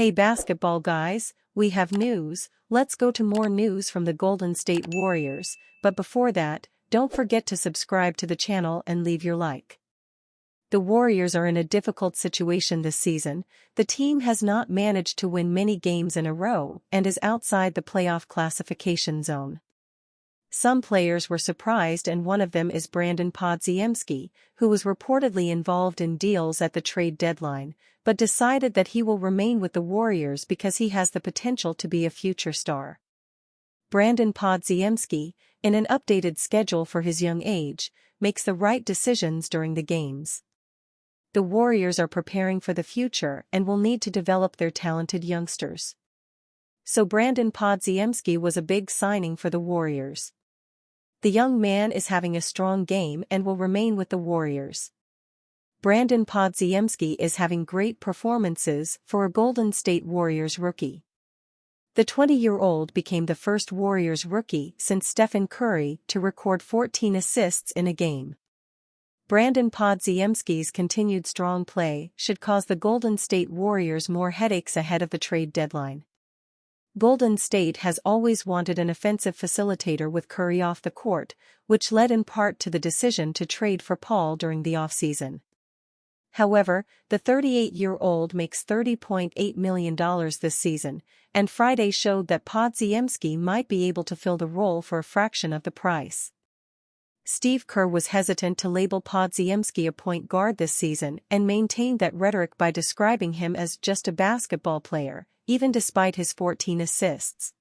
Hey basketball guys, we have news. Let's go to more news from the Golden State Warriors, but before that, don't forget to subscribe to the channel and leave your like. The Warriors are in a difficult situation this season. The team has not managed to win many games in a row and is outside the playoff classification zone. Some players were surprised, and one of them is Brandon Podziemski, who was reportedly involved in deals at the trade deadline, but decided that he will remain with the Warriors because he has the potential to be a future star. Brandon Podziemski, in an updated schedule for his young age, makes the right decisions during the games. The Warriors are preparing for the future and will need to develop their talented youngsters. So Brandon Podziemski was a big signing for the Warriors. The young man is having a strong game and will remain with the Warriors. Brandon Podziemski is having great performances for a Golden State Warriors rookie. The 20-year-old became the first Warriors rookie since Stephen Curry to record 14 assists in a game. Brandon Podziemski's continued strong play should cause the Golden State Warriors more headaches ahead of the trade deadline. Golden State has always wanted an offensive facilitator with Curry off the court, which led in part to the decision to trade for Paul during the offseason. However, the 38-year-old makes $30.8 million this season, and Friday showed that Podziemski might be able to fill the role for a fraction of the price. Steve Kerr was hesitant to label Podziemski a point guard this season and maintained that rhetoric by describing him as just a basketball player, even despite his 14 assists.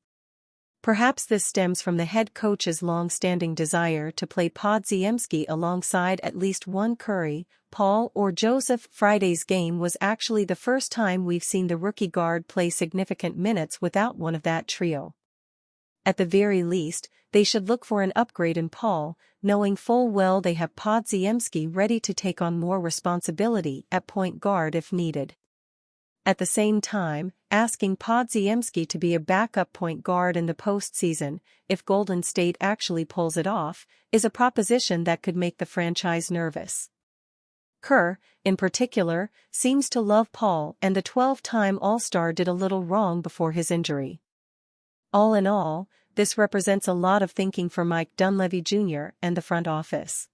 Perhaps this stems from the head coach's long-standing desire to play Podziemski alongside at least one Curry, Paul, or Joseph. Friday's game was actually the first time we've seen the rookie guard play significant minutes without one of that trio. At the very least, they should look for an upgrade in Paul, knowing full well they have Podziemski ready to take on more responsibility at point guard if needed. At the same time, asking Podziemski to be a backup point guard in the postseason, if Golden State actually pulls it off, is a proposition that could make the franchise nervous. Kerr, in particular, seems to love Paul, and the 12-time All-Star did a little wrong before his injury. All in all, this represents a lot of thinking for Mike Dunleavy Jr. and the front office.